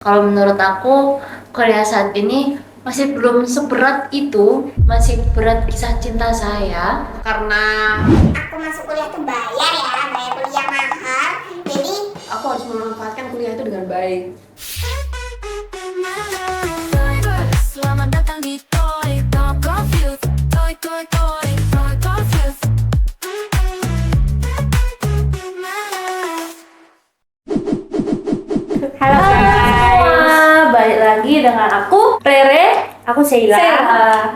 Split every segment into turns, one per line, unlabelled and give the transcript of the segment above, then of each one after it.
Kalau menurut aku, kuliah saat ini masih belum seberat itu, masih berat kisah cinta saya.
Karena
aku masuk kuliah tuh bayar ya, bayar kuliah mahal. Jadi
aku harus memanfaatkan kuliah itu dengan baik.
Selamat datang di Toy Talk Confused. Toy, toy, toy, toy confused.
Halo
Semua, balik lagi dengan aku, Rere.
aku Sheila.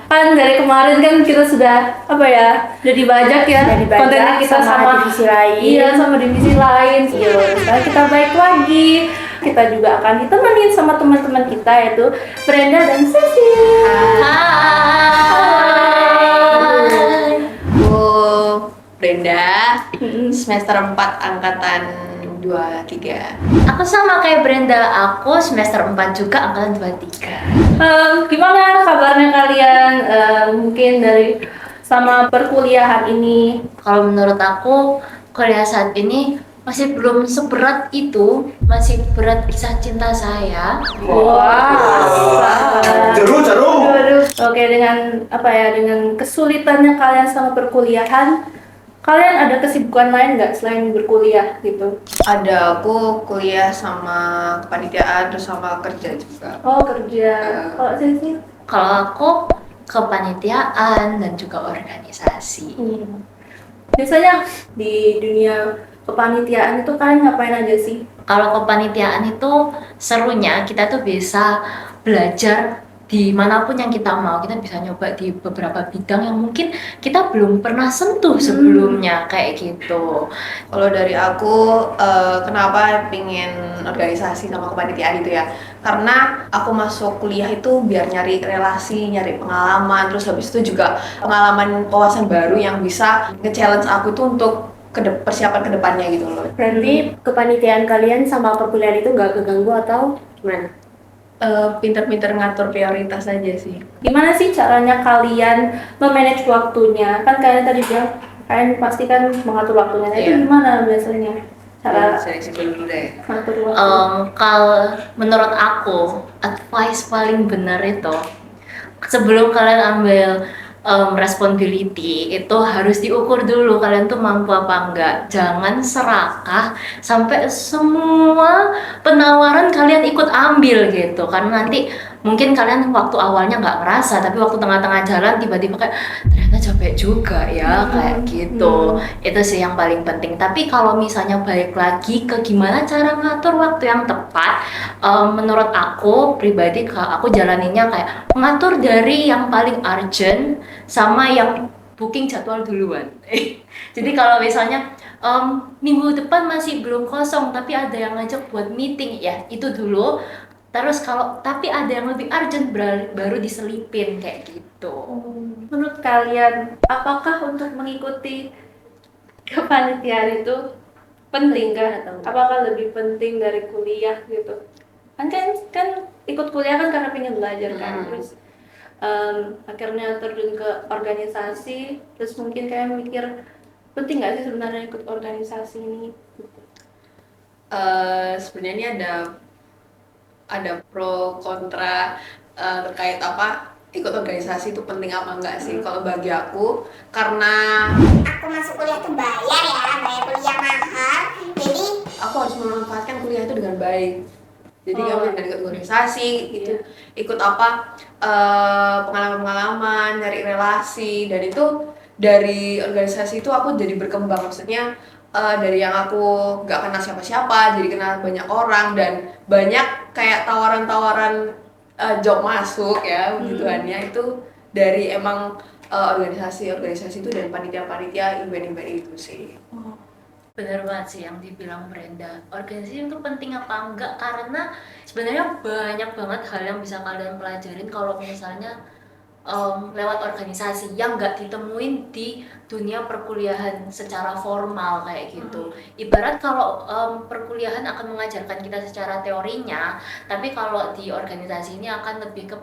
Kan dari kemarin kan kita sudah udah dibajak ya,
Sudah dibajak
kontennya kita
sama divisi lain.
Iya, sama divisi lain. Sekarang kita balik lagi. Kita juga akan ditemenin sama teman-teman kita, yaitu Brenda dan Cecil.
Hai. Aku Brenda, semester 4 angkatan 23.
Aku sama kayak Brenda, aku semester 4 juga angkatan 23. Gimana kabarnya kalian? Mungkin dari sama perkuliahan ini. Kalau menurut aku, kuliah saat ini masih belum seberat itu, masih berat kisah cinta saya.
Jaru.
Oke, dengan dengan kesulitannya kalian sama perkuliahan, kalian ada kesibukan lain nggak selain berkuliah gitu?
Ada, aku kuliah sama kepanitiaan terus sama kerja juga.
Oh, kerja. Kalau Sisi? Kalau aku kepanitiaan dan juga organisasi. Biasanya di dunia kepanitiaan itu kalian ngapain aja sih? Kalau kepanitiaan itu serunya kita tuh bisa belajar dimanapun yang kita mau. Kita bisa nyoba di beberapa bidang yang mungkin kita belum pernah sentuh sebelumnya, kayak gitu.
Kalau dari aku, kenapa pingin organisasi sama kepanitiaan itu ya? Karena aku masuk kuliah itu biar nyari relasi, nyari pengalaman, terus habis itu juga pengalaman wawasan baru yang bisa nge-challenge aku tuh untuk persiapan kedepannya gitu loh.
Berarti kepanitiaan kalian sama perkuliahan itu nggak keganggu atau gimana?
Pinter-pinter ngatur prioritas aja sih.
Gimana sih caranya kalian memanage waktunya? Kan kalian tadi bilang kalian pasti kan mengatur waktunya. Nah, itu
Iya.
gimana biasanya cara
Seleksi dulu deh.
ngatur waktu? Kalau menurut aku, advice paling benar itu sebelum kalian ambil responsibility itu harus diukur dulu kalian tuh mampu apa enggak. Jangan serakah sampai semua penawaran kalian ikut ambil gitu, karena nanti mungkin kalian waktu awalnya nggak ngerasa, tapi waktu tengah-tengah jalan tiba-tiba kayak ternyata capek juga ya, kayak gitu. Itu sih yang paling penting. Tapi kalau misalnya balik lagi ke gimana cara ngatur waktu yang tepat, menurut aku pribadi, aku jalaninnya kayak mengatur dari yang paling urgent sama yang booking jadwal duluan. Jadi kalau misalnya minggu depan masih belum kosong tapi ada yang ngajak buat meeting, ya itu dulu. Terus kalau tapi ada yang lebih urgent baru diselipin, kayak gitu. Menurut kalian, apakah untuk mengikuti kepanitiaan itu penting kah? Apakah lebih penting dari kuliah gitu? Kan ikut kuliah kan karena pengen belajar kan, terus akhirnya terjun ke organisasi, terus mungkin kayak mikir penting nggak sih sebenarnya ikut organisasi ini?
Sebenarnya ini ada pro kontra terkait apa ikut organisasi itu penting apa enggak sih. Kalau bagi aku, karena
aku masuk kuliah tuh bayar ya, bayar kuliah mahal. Jadi
aku harus memanfaatkan kuliah itu dengan baik. Jadi
Oh.
kamu dengan ikut organisasi gitu, ikut apa pengalaman-pengalaman, nyari relasi, dan itu dari organisasi itu aku jadi berkembang. Maksudnya dari yang aku nggak kenal siapa-siapa jadi kenal banyak orang dan banyak kayak tawaran-tawaran job masuk ya, begituannya itu dari emang organisasi-organisasi itu dan panitia-panitia event-event itu sih.
Bener banget sih yang dibilang Brenda. Organisasi itu penting apa enggak, karena sebenarnya banyak banget hal yang bisa kalian pelajarin kalau misalnya lewat organisasi yang nggak ditemuin di dunia perkuliahan secara formal kayak gitu. Ibarat kalau perkuliahan akan mengajarkan kita secara teorinya, tapi kalau di organisasi ini akan lebih ke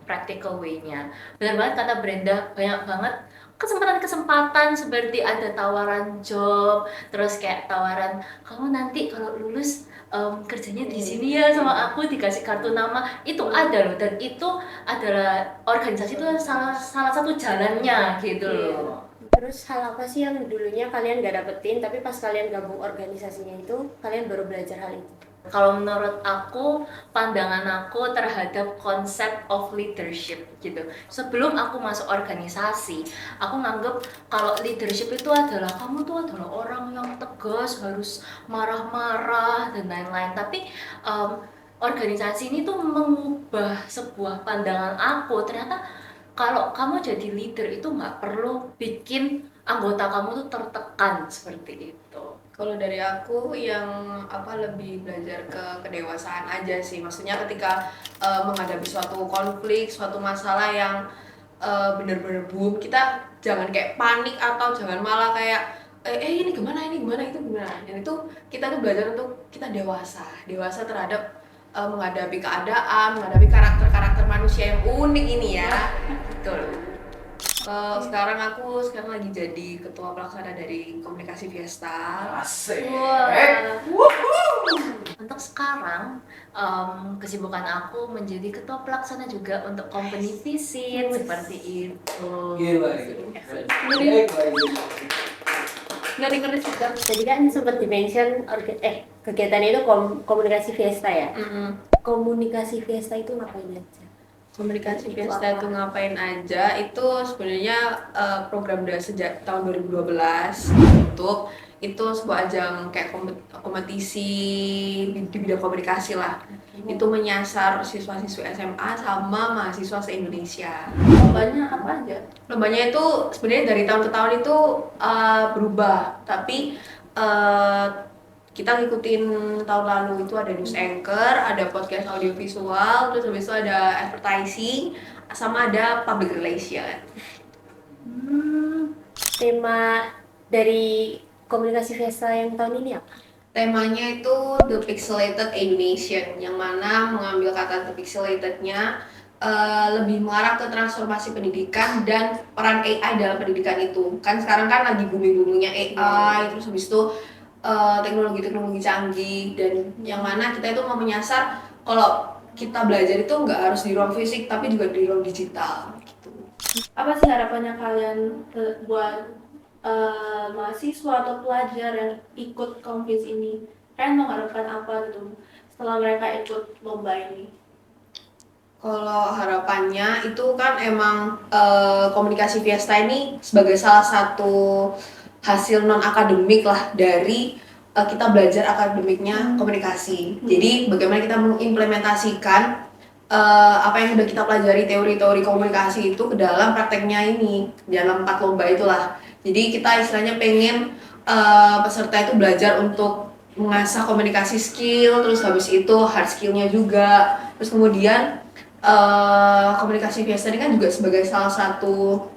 practical way-nya. Benar banget kata Brenda, banyak banget kesempatan-kesempatan seperti ada tawaran job, terus kayak tawaran kamu nanti kalau lulus kerjanya di sini ya sama aku, dikasih kartu nama, itu ada loh, dan itu adalah organisasi itu salah satu jalannya gitu loh.
Terus hal apa sih yang dulunya kalian gak dapetin tapi pas kalian gabung organisasinya itu kalian baru belajar hal itu?
Kalau menurut aku, pandangan aku terhadap konsep of leadership gitu. Sebelum aku masuk organisasi, aku nganggep kalau leadership itu adalah kamu tuh adalah orang yang tegas, harus marah-marah dan lain-lain. Tapi organisasi ini tuh mengubah sebuah pandangan aku. Ternyata kalau kamu jadi leader itu nggak perlu bikin anggota kamu tuh tertekan seperti itu.
Kalau dari aku yang lebih belajar ke kedewasaan aja sih. Maksudnya ketika menghadapi suatu konflik, suatu masalah yang benar-benar boom, kita jangan kayak panik atau jangan malah kayak ini gimana, itu gimana. Dan itu kita tuh belajar untuk kita dewasa terhadap menghadapi keadaan, menghadapi karakter-karakter manusia yang unik ini ya. Betul. Sekarang lagi jadi ketua pelaksana dari Komunikasi Fiesta.
Asik.
Untuk sekarang, kesibukan aku menjadi ketua pelaksana juga untuk company visit seperti itu.
Gila.
Ngeri-ngeri juga.
Jadi kan sempat di-mention kegiatan itu komunikasi Fiesta ya? Komunikasi Fiesta itu ngapain aja?
Komunikasi Fiesta itu ngapain aja? Itu sebenarnya program dari sejak tahun 2012 untuk itu sebuah ajang kayak kompetisi di bidang komunikasi lah. Itu menyasar siswa-siswi SMA sama mahasiswa se-Indonesia.
Lombanya apa aja?
Lombanya itu sebenarnya dari tahun ke tahun itu berubah, tapi kita ngikutin tahun lalu itu ada news anchor, ada podcast audiovisual, terus habis itu ada advertising, sama ada public relation.
Tema dari komunikasi Fiesta yang tahun ini apa?
Temanya itu The Pixelated Indonesian, yang mana mengambil kata The Pixelatednya lebih mengarah ke transformasi pendidikan dan peran AI dalam pendidikan itu. Kan sekarang kan lagi booming-boomingnya AI, terus habis itu teknologi-teknologi canggih, dan yang mana kita itu mau menyasar kalau kita belajar itu nggak harus di ruang fisik tapi juga di ruang digital gitu.
Apa sih harapannya kalian buat mahasiswa atau pelajar yang ikut konfis ini? Kalian mau harapkan apa gitu setelah mereka ikut lomba ini?
Kalau harapannya itu kan emang komunikasi Fiesta ini sebagai salah satu hasil non akademik lah dari kita belajar akademiknya komunikasi. Jadi bagaimana kita mengimplementasikan apa yang udah kita pelajari teori-teori komunikasi itu ke dalam prakteknya ini, dalam 4 lomba itulah. Jadi kita istilahnya pengen peserta itu belajar untuk mengasah komunikasi skill, terus habis itu hard skillnya juga. Terus kemudian komunikasi Fiesta ini kan juga sebagai salah satu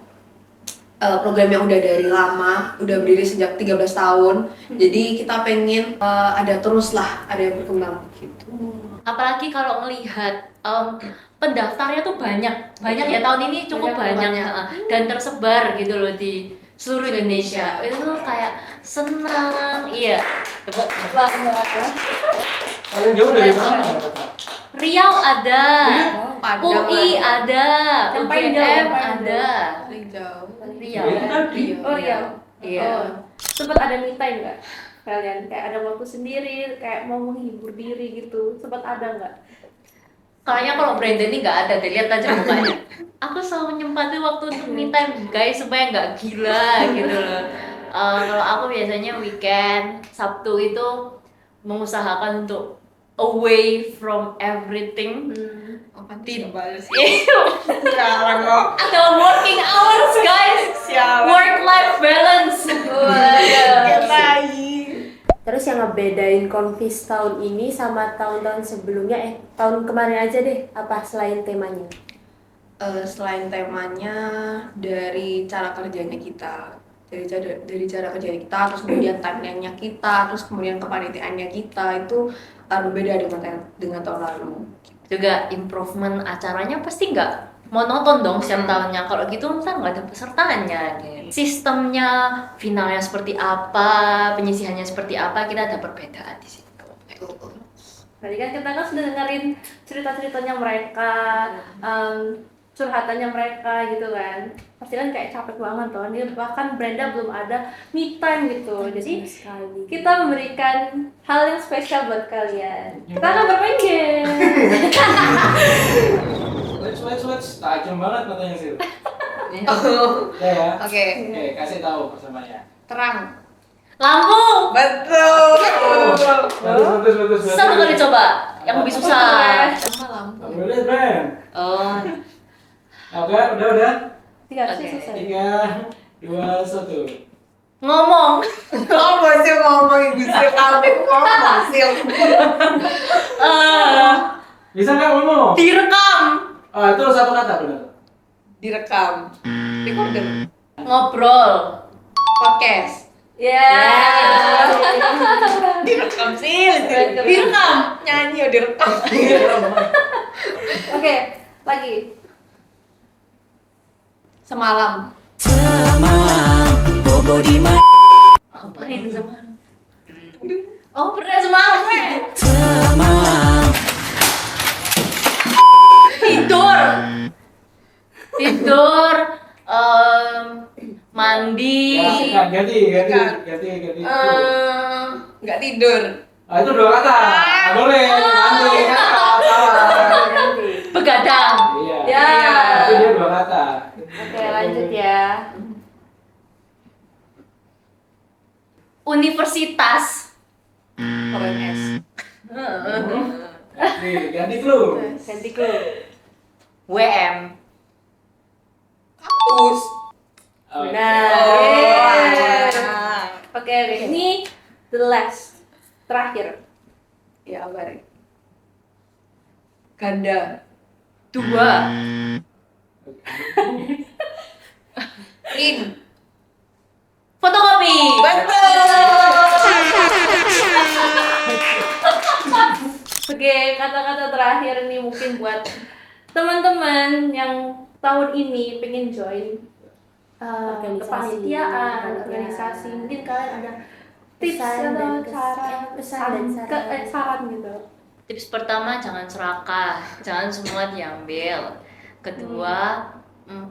program yang udah dari lama, udah berdiri sejak 13 tahun. Jadi kita pengen ada terus lah, ada yang berkembang gitu.
Apalagi kalau melihat pendaftarnya tuh banyak ya, tahun ini cukup banyak. Dan tersebar gitu loh di seluruh Indonesia. Itu tuh kayak senang, iya.
Kalian jauh dari mana?
Riau ada,
Padang
UI ada,
Yang paling jauh,
UGM
yang paling
ada.
jauh.
Riau.
Oh iya.
Iya.
Oh. Sempat ada me time nggak kalian? Kayak ada waktu sendiri, kayak mau menghibur diri gitu. Sempat ada nggak?
Kayaknya kalau Brandon ini nggak ada deh, lihat aja mukanya. Aku selalu menyempatkan waktu untuk me time guys supaya nggak gila gitu loh. Kalau aku biasanya weekend, Sabtu itu mengusahakan untuk away from everything. Ada working hours guys, work life balance.
Terus yang ngebedain konfis tahun ini sama tahun-tahun sebelumnya, tahun kemarin aja deh, apa selain temanya?
Selain temanya, dari cara kerjanya kita, dari cara kerja kita, terus kemudian timeline-nya kita, terus kemudian kepanitiaannya kita itu berbeda dengan tahun lalu.
Juga improvement acaranya pasti nggak monoton dong setiap tahunnya. Kalau gitu ntar nggak ada pesertanya. Gitu. Sistemnya, finalnya seperti apa, penyisihannya seperti apa, kita ada perbedaan di situ.
Tadi kan kita kan sudah dengerin cerita-ceritanya mereka, curhatannya mereka gitu kan. Pasti kan kayak capek banget tuh. Ini bahkan Brenda belum ada me time gitu. Jadi
sekali.
kita memberikan hal yang spesial buat kalian. Kita akan bermain game.
Let's. Tajam banget matanya sih.
Oh,
Ya.
oke.
Oke, kasih tahu persamanya.
Terang.
Lampu!
Betul.
Bagus.
Satu kali coba, yang lebih susah.
Malam.
Boleh, Ben.
Oh,
Oke, udah.
3
Oke.
selesai.
3, 2, 1.
ngomong.
Kok masih ngomong ibu sih kami kok masih.
Bisa nggak ngomong?
Direkam.
Itu satu kata benar.
Direkam. Recorder.
Ngobrol.
Podcast.
Ya.
Direkam sih.
Direkam.
Nyanyi ya direkam.
Oke, lagi.
Semalam.
Apa itu semalam? Oh, pernah semalam, Tidur, mandi.
Ya, ganti.
Nggak tidur.
Itu 2 kata. Nggak boleh. Nanti salah.
Begadang.
Iya.
Ya.
Itu dia 2 kata.
Oke, lanjut ya.
Universitas.
OMS.
Ganti clue.
Ganti clue.
WM.
Kampus.
Oke.
Nah.
Oh.
Oke, ini the last. Terakhir.
Ya, baik. Ganda.
2.
In.
Fotokopi.
Betul.
Oke, kata-kata terakhir nih mungkin buat teman-teman yang tahun ini pengen join
Organisasi,
kepanitiaan,
ya.
organisasi. Mungkin kalian ada tips
Pesan
atau
dan
cara
pesan dan saran.
saran gitu.
Tips pertama, jangan serakah, jangan semua diambil. Kedua,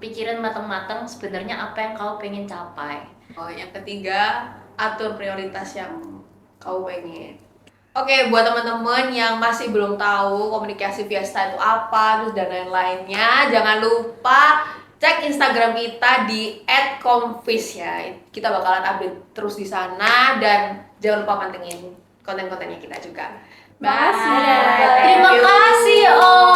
pikirin matang-matang sebenarnya apa yang kau pengen capai.
Oh, yang ketiga, atur prioritas yang kau pengen. Oke, buat teman-teman yang masih belum tahu komunikasi Fiesta itu apa, terus dan lain-lainnya, jangan lupa cek Instagram kita di @komfis ya. Kita bakalan update terus di sana dan jangan lupa pantengin konten-kontennya kita juga. Bye.
Makasih.
Terima kasih, Om.